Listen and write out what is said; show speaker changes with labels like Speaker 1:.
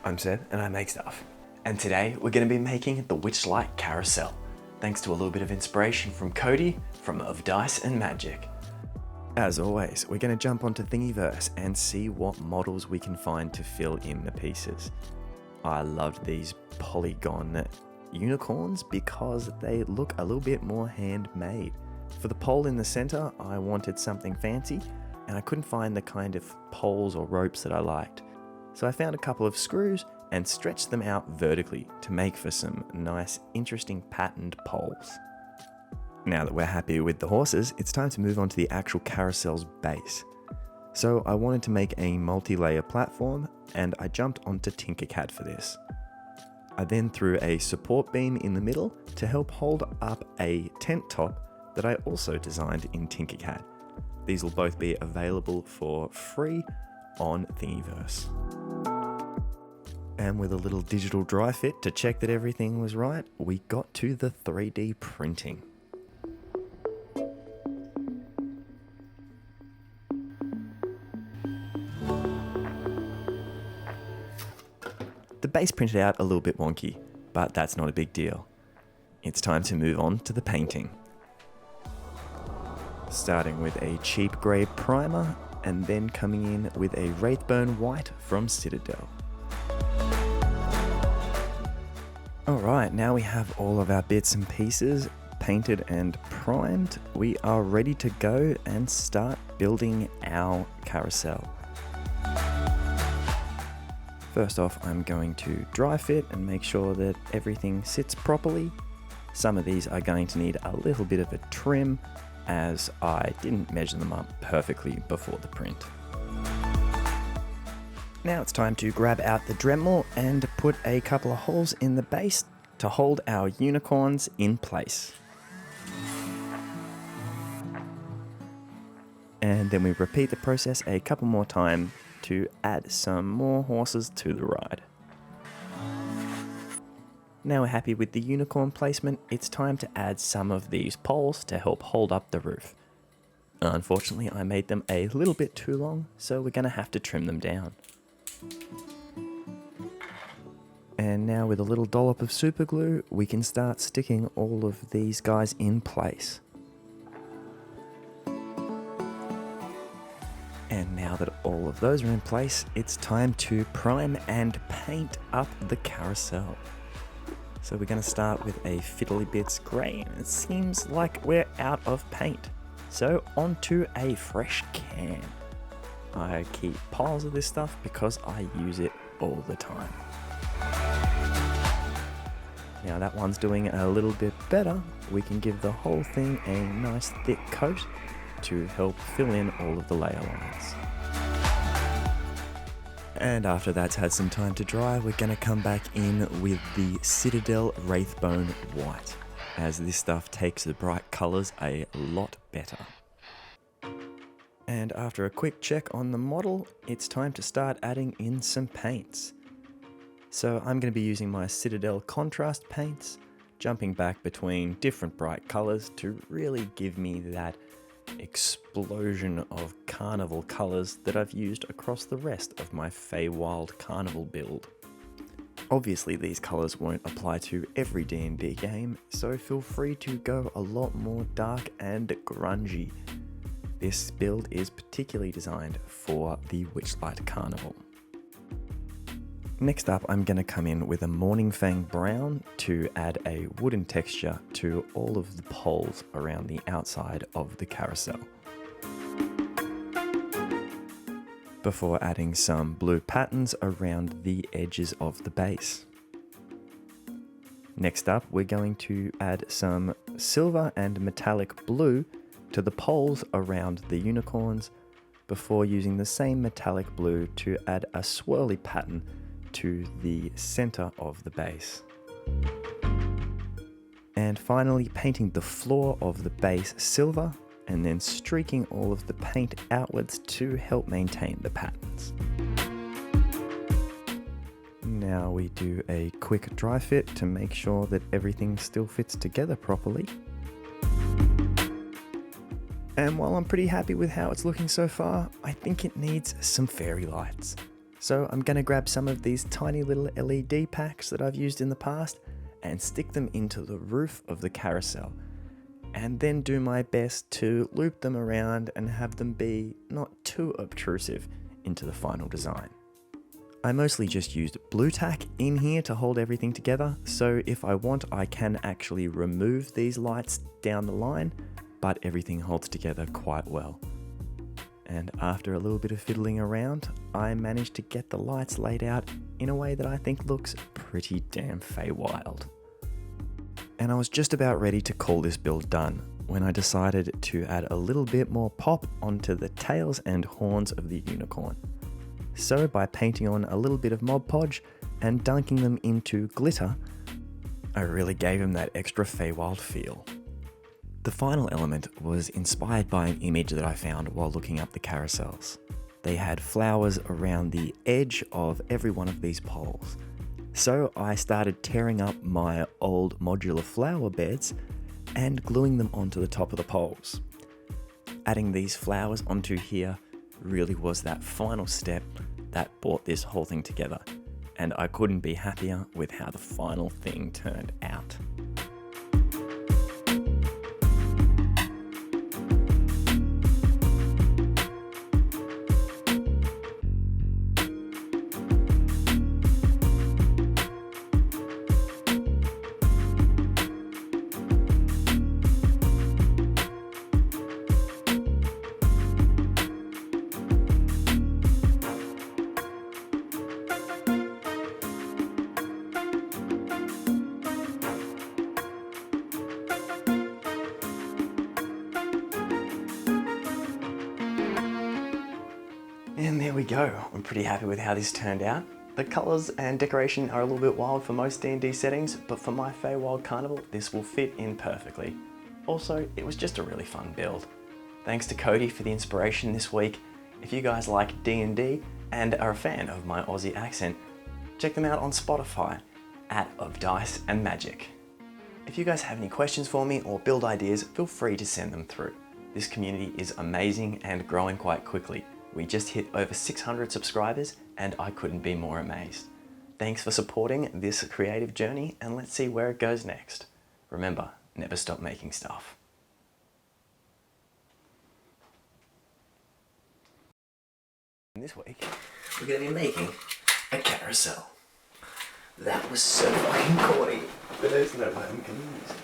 Speaker 1: I'm Seb and I make stuff. And today we're going to be making the Witchlight Carousel, thanks to a little bit of inspiration from Cody from Of Dice and Magic. As always, we're going to jump onto Thingiverse and see what models we can find to fill in the pieces. I loved these polygon unicorns because they look a little bit more handmade. For the pole in the center, I wanted something fancy and I couldn't find the kind of poles or ropes that I liked. So I found a couple of screws and stretched them out vertically to make for some nice, interesting patterned poles. Now that we're happy with the horses, it's time to move on to the actual carousel's base. So I wanted to make a multi-layer platform and I jumped onto Tinkercad for this. I then threw a support beam in the middle to help hold up a tent top that I also designed in Tinkercad. These will both be available for free on Thingiverse. And with a little digital dry fit to check that everything was right, we got to the 3D printing. The base printed out a little bit wonky, but that's not a big deal. It's time to move on to the painting. Starting with a cheap grey primer and then coming in with a Wraithbone White from Citadel. Alright, now we have all of our bits and pieces painted and primed. We are ready to go and start building our carousel. First off, I'm going to dry fit and make sure that everything sits properly. Some of these are going to need a little bit of a trim as I didn't measure them up perfectly before the print. Now it's time to grab out the Dremel and put a couple of holes in the base to hold our unicorns in place. And then we repeat the process a couple more times to add some more horses to the ride. Now we're happy with the unicorn placement, it's time to add some of these poles to help hold up the roof. Unfortunately, I made them a little bit too long, so we're going to have to trim them down. And now with a little dollop of super glue, we can start sticking all of these guys in place. And now that all of those are in place, it's time to prime and paint up the carousel. So we're going to start with a Fiddly Bits grey, and it seems like we're out of paint. So onto a fresh can. I keep piles of this stuff because I use it all the time. Now that one's doing a little bit better. We can give the whole thing a nice thick coat to help fill in all of the layer lines. And after that's had some time to dry, we're going to come back in with the Citadel Wraithbone White, as this stuff takes the bright colours a lot better. And after a quick check on the model, it's time to start adding in some paints. So I'm going to be using my Citadel contrast paints, jumping back between different bright colours to really give me that explosion of carnival colours that I've used across the rest of my Feywild Carnival build. Obviously these colours won't apply to every D&D game, so feel free to go a lot more dark and grungy. This build is particularly designed for the Witchlight Carnival. Next up, I'm going to come in with a Morning Fang Brown to add a wooden texture to all of the poles around the outside of the carousel. Before adding some blue patterns around the edges of the base. Next up, we're going to add some silver and metallic blue to the poles around the unicorns before using the same metallic blue to add a swirly pattern to the center of the base. And finally painting the floor of the base silver and then streaking all of the paint outwards to help maintain the patterns. Now we do a quick dry fit to make sure that everything still fits together properly. And while I'm pretty happy with how it's looking so far, I think it needs some fairy lights. So I'm going to grab some of these tiny little LED packs that I've used in the past and stick them into the roof of the carousel, and then do my best to loop them around and have them be not too obtrusive into the final design. I mostly just used blue tack in here to hold everything together, so if I want I can actually remove these lights down the line, but everything holds together quite well. And after a little bit of fiddling around, I managed to get the lights laid out in a way that I think looks pretty damn Feywild. And I was just about ready to call this build done when I decided to add a little bit more pop onto the tails and horns of the unicorn. So by painting on a little bit of Mod Podge and dunking them into glitter, I really gave him that extra Feywild feel. The final element was inspired by an image that I found while looking up the carousels. They had flowers around the edge of every one of these poles. So I started tearing up my old modular flower beds and gluing them onto the top of the poles. Adding these flowers onto here really was that final step that brought this whole thing together, and I couldn't be happier with how the final thing turned out. And there we go. I'm pretty happy with how this turned out. The colours and decoration are a little bit wild for most D&D settings, but for my Feywild Carnival, this will fit in perfectly. Also, it was just a really fun build. Thanks to Cody for the inspiration this week. If you guys like D&D and are a fan of my Aussie accent, check them out on Spotify at Of Dice and Magic. If you guys have any questions for me or build ideas, feel free to send them through. This community is amazing and growing quite quickly. We just hit over 600 subscribers and I couldn't be more amazed. Thanks for supporting this creative journey, and let's see where it goes next. Remember, never stop making stuff. This week, we're going to be making a carousel. That was so fucking corny, but there's no way I'm going to use it.